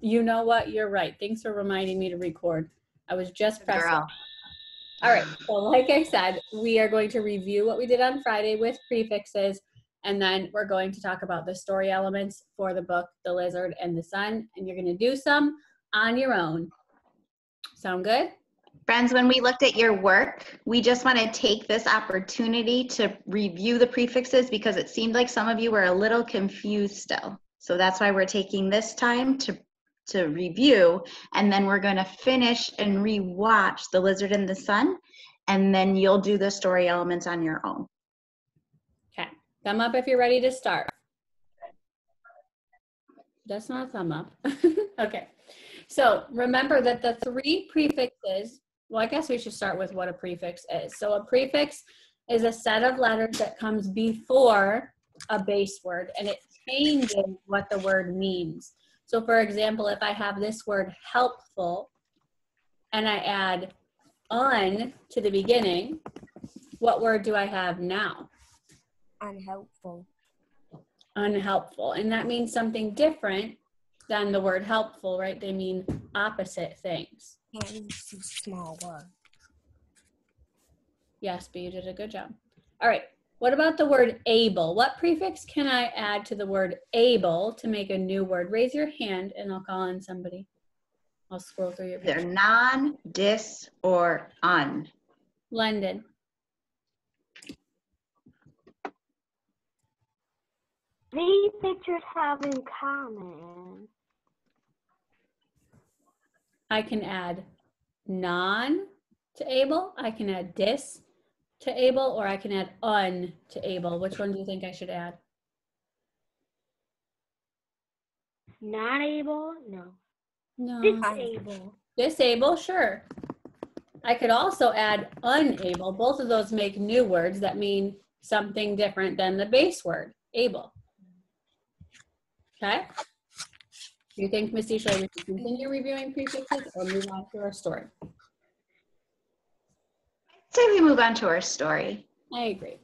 You know what? You're right. Thanks for reminding me to record. I was just pressing. Girl. All right. So like I said, we are going to review what we did on Friday with prefixes, and then we're going to talk about the story elements for the book, The Lizard and the Sun, and you're going to do some on your own. Sound good? Friends, when we looked at your work, we just want to take this opportunity to review the prefixes because it seemed like some of you were a little confused still. So that's why we're taking this time to review, and then we're going to finish and re-watch The Lizard and the Sun, and then you'll do the story elements on your own. Okay. Thumb up if you're ready to start. That's not a thumb up. Okay. So remember that the three prefixes, well, I guess we should start with what a prefix is. So a prefix is a set of letters that comes before a base word, and it changes what the word means. So for example, if I have this word helpful and I add un to the beginning, what word do I have now? Unhelpful. Unhelpful. And that means something different than the word helpful, right? They mean opposite things. Can't use too small words. Yes, but you did a good job. All right. What about the word able? What prefix can I add to the word able to make a new word? Raise your hand and I'll call on somebody. I'll scroll through your picture. They're non, dis, or un. London. These pictures have in common. I can add non to able. I can add dis to able, or I can add un to able. Which one do you think I should add? Not able? No. No. Disable. Disable, sure. I could also add unable. Both of those make new words that mean something different than the base word, able. Okay? Do you think, Misty, should we continue reviewing prefixes or move on to our story? I'd say we move on to our story. I agree.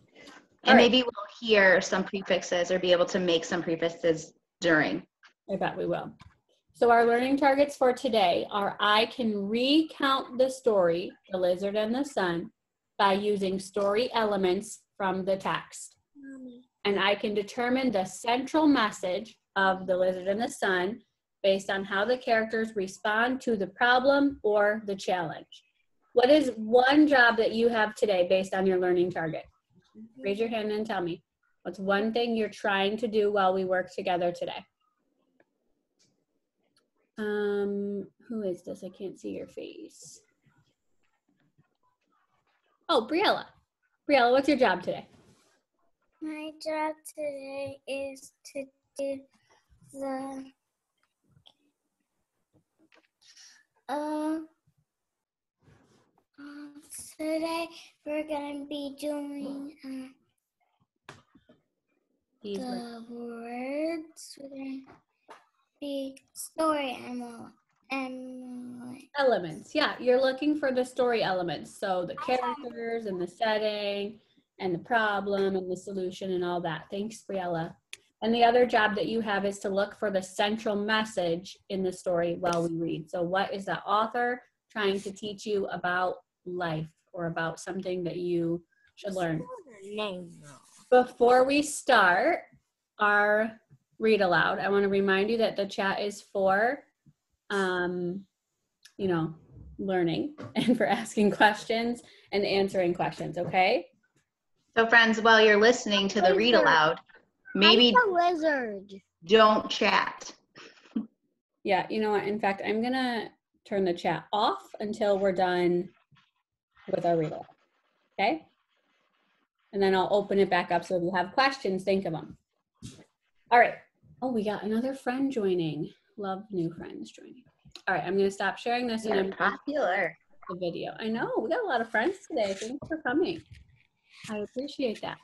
And maybe we'll hear some prefixes or be able to make some prefixes during. I bet we will. So our learning targets for today are: I can recount the story, The Lizard and the Sun, by using story elements from the text. And I can determine the central message of The Lizard and the Sun based on how the characters respond to the problem or the challenge. What is one job that you have today based on your learning target? Raise your hand and tell me. What's one thing you're trying to do while we work together today? Who is this? I can't see your face. Oh, Briella. Briella, what's your job today? My job today is to do the today we're gonna be doing the words. We're gonna be story elements. Yeah, you're looking for the story elements. So the characters and the setting and the problem and the solution and all that. Thanks, Briella. And the other job that you have is to look for the central message in the story while we read. So what is the author trying to teach you about life or about something that you should learn? Before we start our read aloud, I want to remind you that the chat is for, you know, learning and for asking questions and answering questions, okay? So friends, while you're listening to the read aloud, maybe don't chat. Yeah, you know what? In fact, I'm going to turn the chat off until we're done with our read aloud, okay? And then I'll open it back up so if you have questions, think of them. All right. Oh, we got another friend joining. Love new friends joining. All right, I'm going to stop sharing this. You're popular. The video. I know, we got a lot of friends today. Thanks for coming. I appreciate that.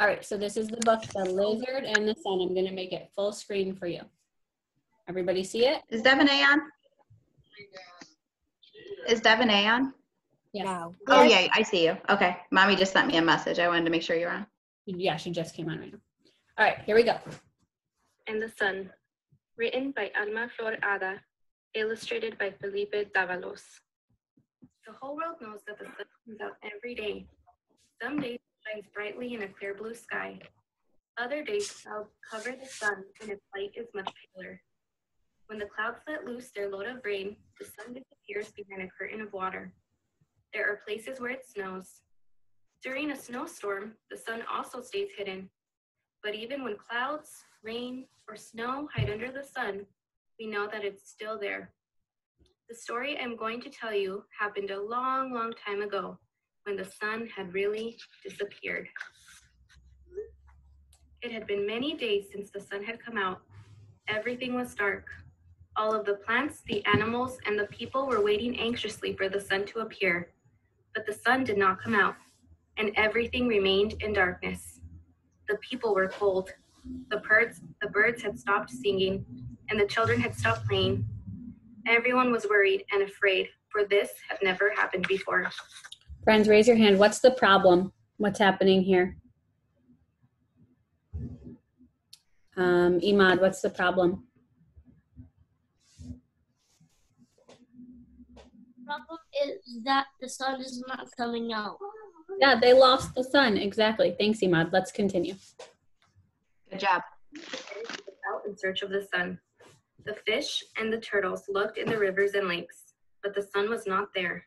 All right, so this is the book, The Lizard and the Sun. I'm going to make it full screen for you. Everybody see it? Is Devin A on? Is Devin A on? Yeah. No. Oh, yeah, I see you. Okay. Mommy just sent me a message. I wanted to make sure you're on. Yeah, she just came on right now. All right, here we go. And the sun. Written by Alma Flor Ada, illustrated by Felipe Davalos. The whole world knows that the sun comes out every day. Some days it shines brightly in a clear blue sky. Other days clouds cover the sun and its light is much paler. When the clouds let loose their load of rain, the sun disappears behind a curtain of water. There are places where it snows. During a snowstorm, the sun also stays hidden. But even when clouds, rain, or snow hide under the sun, we know that it's still there. The story I'm going to tell you happened a long, long time ago when the sun had really disappeared. It had been many days since the sun had come out. Everything was dark. All of the plants, the animals, and the people were waiting anxiously for the sun to appear. But the sun did not come out, and everything remained in darkness. The people were cold. The birds had stopped singing, and the children had stopped playing. Everyone was worried and afraid, for this had never happened before. Friends, raise your hand. What's the problem? What's happening here? Imad, what's the problem? Problem is that the sun is not coming out. Yeah, they lost the sun. Exactly. Thanks, Imad. Let's continue. Good job. Out in search of the sun. The fish and the turtles looked in the rivers and lakes, but the sun was not there.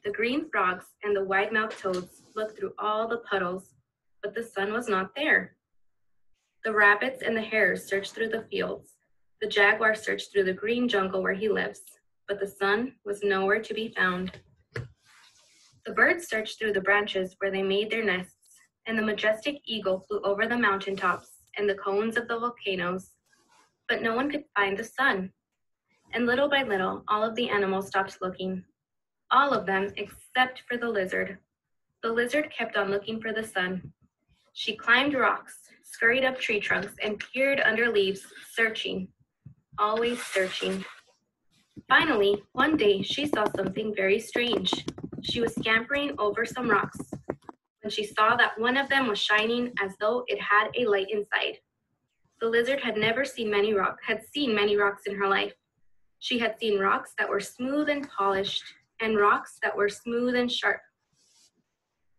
The green frogs and the wide-mouthed toads looked through all the puddles, but the sun was not there. The rabbits and the hares searched through the fields. The jaguar searched through the green jungle where he lives, but the sun was nowhere to be found. The birds searched through the branches where they made their nests, and the majestic eagle flew over the mountaintops and the cones of the volcanoes, but no one could find the sun. And little by little, all of the animals stopped looking. All of them except for the lizard. The lizard kept on looking for the sun. She climbed rocks, scurried up tree trunks, and peered under leaves, searching, always searching. Finally, one day, she saw something very strange. She was scampering over some rocks when she saw that one of them was shining as though it had a light inside. The lizard had never seen many rocks in her life. She had seen rocks that were smooth and polished, and rocks that were smooth and sharp.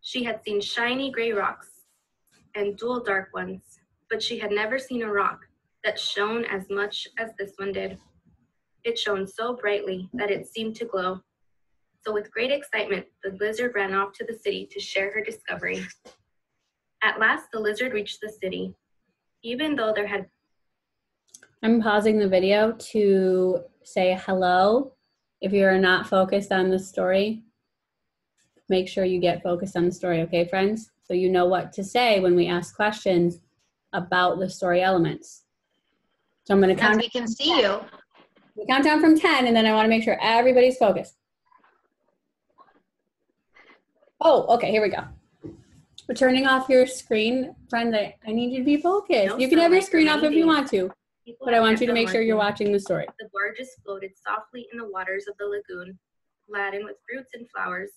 She had seen shiny gray rocks and dual dark ones, but she had never seen a rock that shone as much as this one did. It shone so brightly that it seemed to glow. So with great excitement, the lizard ran off to the city to share her discovery. At last, the lizard reached the city. Even though there had... I'm pausing the video to say hello. If you're not focused on the story, make sure you get focused on the story, okay, friends? So you know what to say when we ask questions about the story elements. So I'm going to count. We can see you. We count down from 10, and then I want to make sure everybody's focused. Oh, okay, here we go. We're turning off your screen. Friend, I need you to be focused. No you can have your sunlight screen for off many if you days. want to, People but I had want you to kept on make sure you're working. watching the story. The barges floated softly in the waters of the lagoon, laden with fruits and flowers.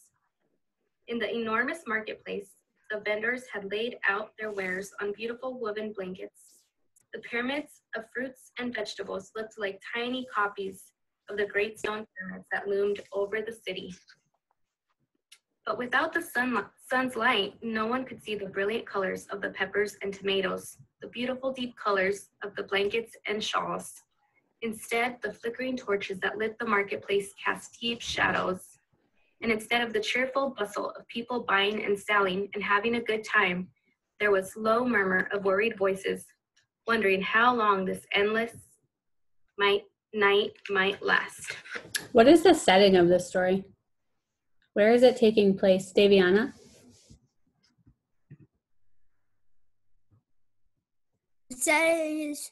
In the enormous marketplace, the vendors had laid out their wares on beautiful woven blankets. The pyramids of fruits and vegetables looked like tiny copies of the great stone pyramids that loomed over the city. But without the sun's light, no one could see the brilliant colors of the peppers and tomatoes, the beautiful deep colors of the blankets and shawls. Instead, the flickering torches that lit the marketplace cast deep shadows. And instead of the cheerful bustle of people buying and selling and having a good time, there was low murmur of worried voices, wondering how long this endless night might last. What is the setting of this story? Where is it taking place? Daviana? The setting is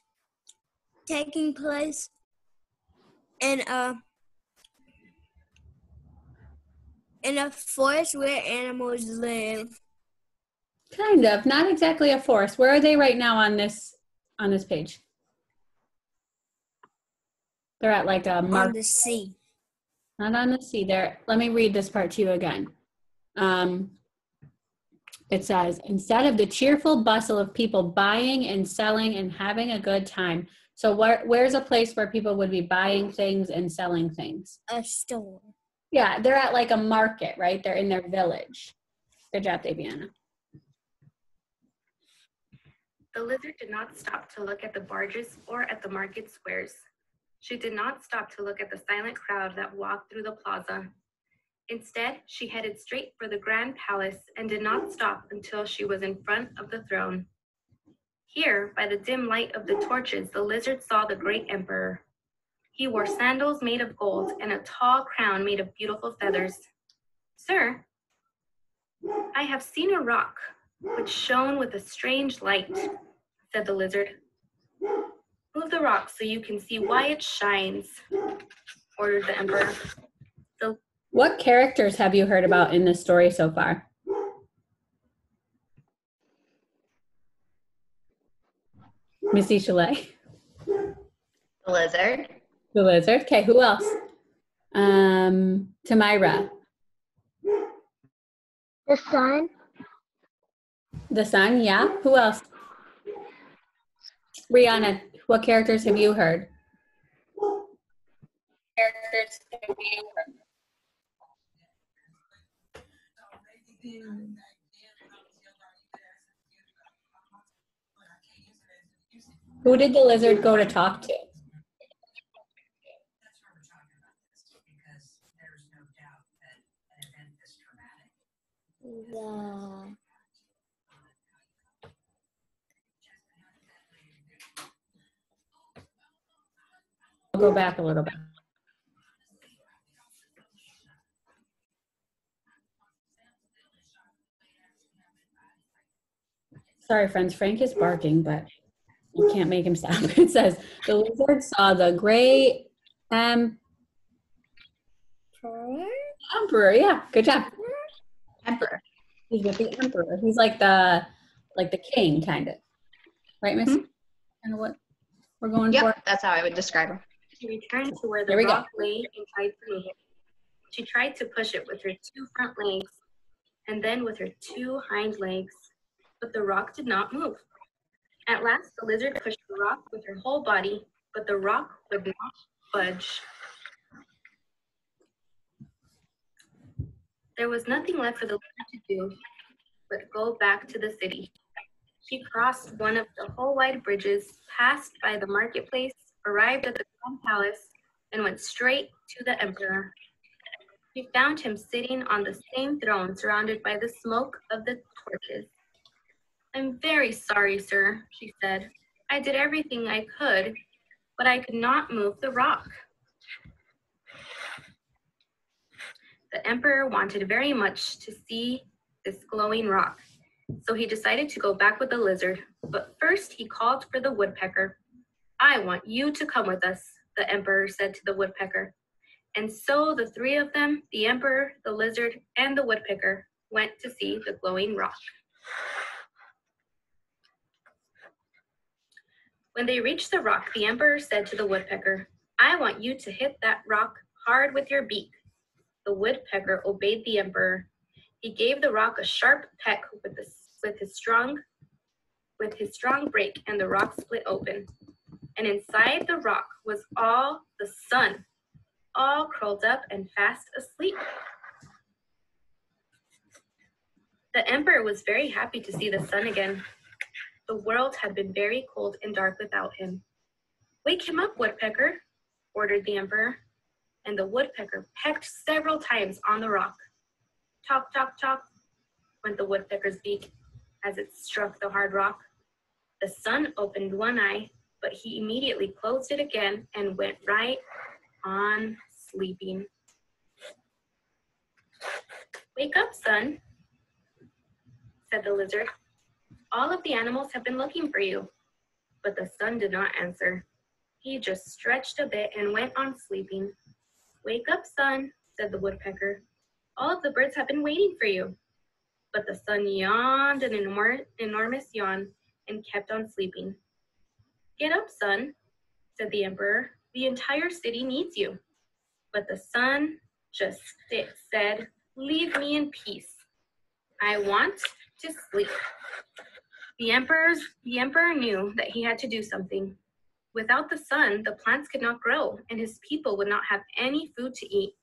taking place in a forest where animals live. Kind of, not exactly a forest. Where are they right now on this page? They're at like a mark. On the sea. Not on the sea. There. Let me read this part to you again. It says, instead of the cheerful bustle of people buying and selling and having a good time, So where's a place where people would be buying things and selling things? A store. Yeah, they're at like a market, right? They're in their village. Good job, Daviana. The lizard did not stop to look at the barges or at the market squares. She did not stop to look at the silent crowd that walked through the plaza. Instead, she headed straight for the grand palace and did not stop until she was in front of the throne. Here, by the dim light of the torches, the lizard saw the great emperor. He wore sandals made of gold and a tall crown made of beautiful feathers. "Sir, I have seen a rock which shone with a strange light," said the lizard. "Move the rock so you can see why it shines," ordered the emperor. What characters have you heard about in this story so far? Missy Chalet? The lizard. The lizard. Okay, who else? Tamira. The sun. The sun, yeah. Who else? Rihanna, what characters have you heard? Who did the lizard go to talk to? The I'll go back a little bit. Sorry, friends. Frank is barking, but you can't make him stop. It says, the lizard saw the great emperor. Yeah, good job. Emperor. He's with the emperor. He's like the king, kind of. Right, Miss? Mhm. Kind of what we're going Yep, for? that's how I would describe him. She returned to where the There we go. rock lay and tried to move it. She tried to push it with her 2 front legs and then with her 2 hind legs, but the rock did not move. At last, the lizard pushed the rock with her whole body, but the rock would not budge. There was nothing left for the lizard to do but go back to the city. She crossed one of the whole wide bridges, passed by the marketplace, arrived at the crown palace, and went straight to the emperor. She found him sitting on the same throne, surrounded by the smoke of the torches. "I'm very sorry, sir," she said. "I did everything I could, but I could not move the rock." The emperor wanted very much to see this glowing rock, so he decided to go back with the lizard. But first he called for the woodpecker. "I want you to come with us," the emperor said to the woodpecker. And so the 3 of them, the emperor, the lizard, and the woodpecker, went to see the glowing rock. When they reached the rock, the emperor said to the woodpecker, "I want you to hit that rock hard with your beak." The woodpecker obeyed the emperor. He gave the rock a sharp peck with his strong break, and the rock split open. And inside the rock was all the sun, all curled up and fast asleep. The emperor was very happy to see the sun again. The world had been very cold and dark without him. "Wake him up, woodpecker," ordered the emperor. And the woodpecker pecked several times on the rock. "Talk, talk, talk," went the woodpecker's beak as it struck the hard rock. The sun opened one eye, but he immediately closed it again and went right on sleeping. "Wake up, sun," said the lizard. "All of the animals have been looking for you." But the sun did not answer. He just stretched a bit and went on sleeping. "Wake up, sun," said the woodpecker. "All of the birds have been waiting for you." But the sun yawned an enormous yawn and kept on sleeping. "Get up, sun," said the emperor. "The entire city needs you." But the sun just said, "Leave me in peace. I want to sleep." The emperor knew that he had to do something. Without the sun, the plants could not grow, and his people would not have any food to eat.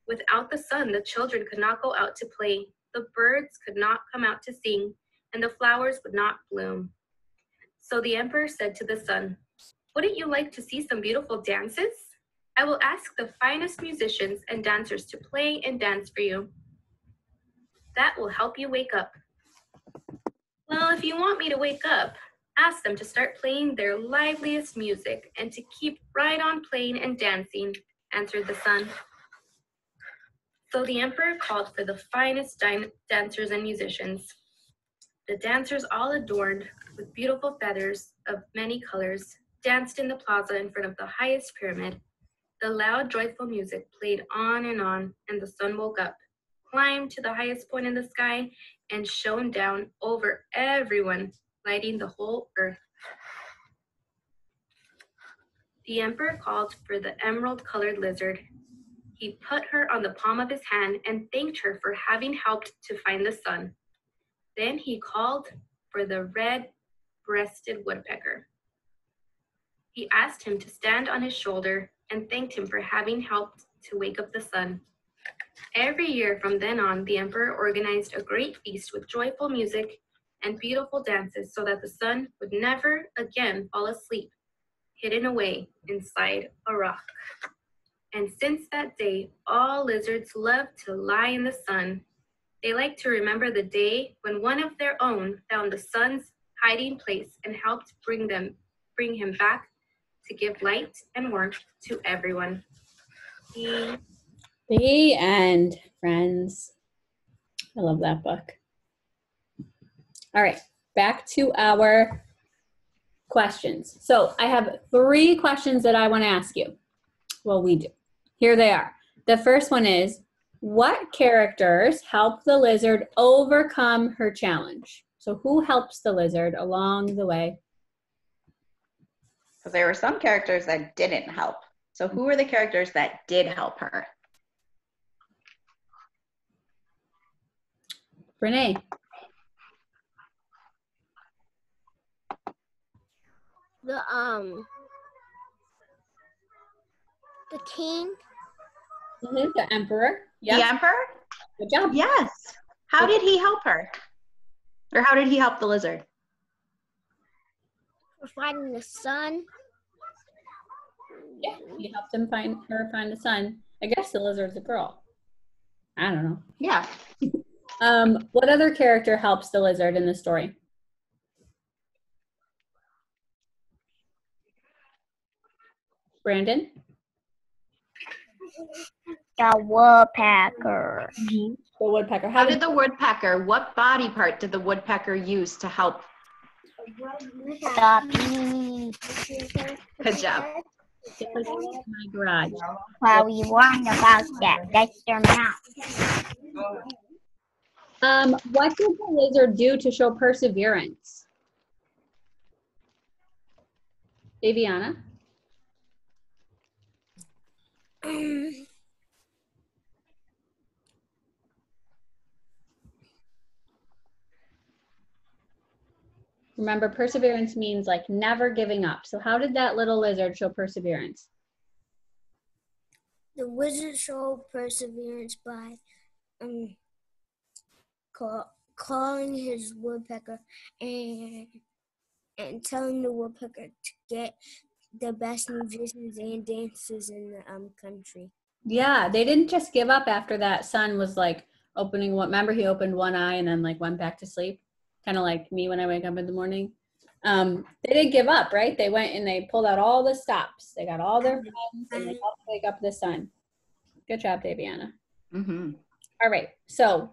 Without the sun, the children could not go out to play, the birds could not come out to sing, and the flowers would not bloom. So the emperor said to the sun, "Wouldn't you like to see some beautiful dances? I will ask the finest musicians and dancers to play and dance for you. That will help you wake up." "Well, if you want me to wake up, ask them to start playing their liveliest music and to keep right on playing and dancing," answered the sun. So the emperor called for the finest dancers and musicians. The dancers, all adorned with beautiful feathers of many colors, danced in the plaza in front of the highest pyramid. The loud, joyful music played on, and the sun woke up, climbed to the highest point in the sky, and shone down over everyone, lighting the whole earth. The emperor called for the emerald-colored lizard. He put her on the palm of his hand and thanked her for having helped to find the sun. Then he called for the red-breasted woodpecker. He asked him to stand on his shoulder and thanked him for having helped to wake up the sun. Every year from then on, the emperor organized a great feast with joyful music and beautiful dances so that the sun would never again fall asleep, hidden away inside a rock. And since that day, all lizards love to lie in the sun. They like to remember the day when one of their own found the sun's hiding place and helped bring him back to give light and warmth to everyone. The end, friends. I love that book. All right, back to our questions. So I have 3 questions that I want to ask you. Well, we do. Here they are. The first one is, what characters help the lizard overcome her challenge? So who helps the lizard along the way? So there were some characters that didn't help. So who were the characters that did help her? Renee. The king. The emperor. Yes. The emperor? Good job. Yes. How did he help her? Or how did he help the lizard? For finding the sun. Yeah, he helped him find the sun. I guess the lizard's a girl. I don't know. Yeah. What other character helps the lizard in the story? Brandon? The woodpecker. The woodpecker. How did the woodpecker, what body part did the woodpecker use to help? The bee. Good job. My garage. Well, you warned about that. That's your mouth. What did the lizard do to show perseverance? Daviana? Remember, perseverance means like never giving up. So how did that little lizard show perseverance? The wizard showed perseverance by calling his woodpecker and telling the woodpecker to get the best musicians and dancers in the country. Yeah, they didn't just give up after that sun was like opening one. Remember, he opened one eye and then like went back to sleep, kind of like me when I wake up in the morning. They didn't give up, right? They went and they pulled out all the stops. They got all their friends and they helped wake up the sun. Good job, Daviana. Mm-hmm. All right, so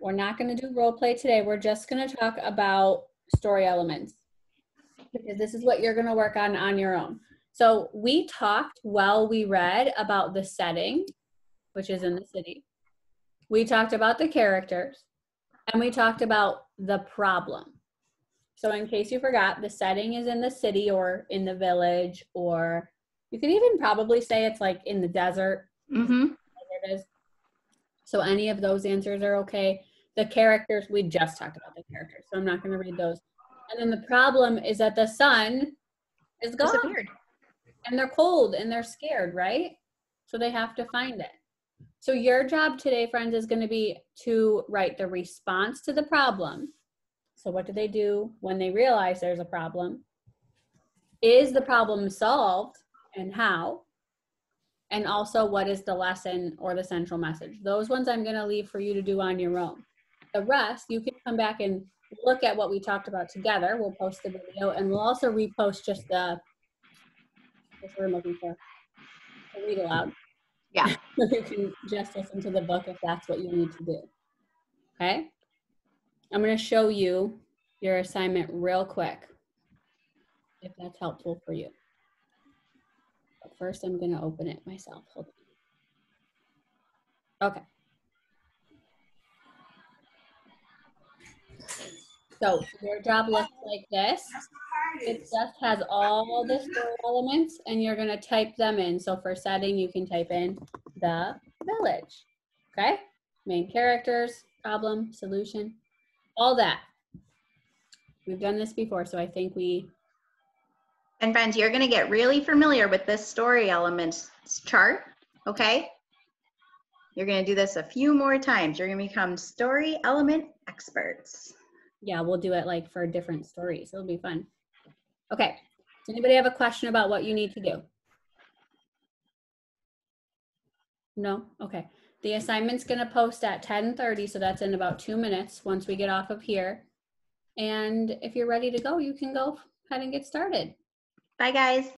we're not going to do role play today. We're just going to talk about story elements because this is what you're going to work on your own. So we talked while we read about the setting, which is in the city. We talked about the characters, and we talked about the problem. So in case you forgot, the setting is in the city or in the village, or you could even probably say it's like in the desert. Mm-hmm. It is. So any of those answers are okay. The characters, we just talked about the characters, so I'm not going to read those. And then the problem is that the sun It's gone. Disappeared. And they're cold and they're scared, right? So they have to find it. So your job today, friends, is going to be to write the response to the problem. So what do they do when they realize there's a problem? Is the problem solved and how? And also, what is the lesson or the central message? Those ones I'm going to leave for you to do on your own. The rest, you can come back and look at what we talked about together. We'll post the video, and we'll also repost just the, that's what I'm looking for, the read aloud. Yeah. So you can just listen to the book if that's what you need to do. Okay? I'm going to show you your assignment real quick, if that's helpful for you. But first, I'm going to open it myself. Hold on. Okay. So your job looks like this. It just has all the story elements, and you're going to type them in. So for setting, you can type in the village. Okay? Main characters, problem, solution, all that. We've done this before, so I think we... And friends, you're going to get really familiar with this story elements chart, okay? You're going to do this a few more times. You're going to become story element experts. Yeah, we'll do it like for different stories. It'll be fun. Okay. Does anybody have a question about what you need to do? No? Okay. The assignment's going to post at 10:30, so that's in about 2 minutes once we get off of here. And if you're ready to go, you can go ahead and get started. Bye, guys.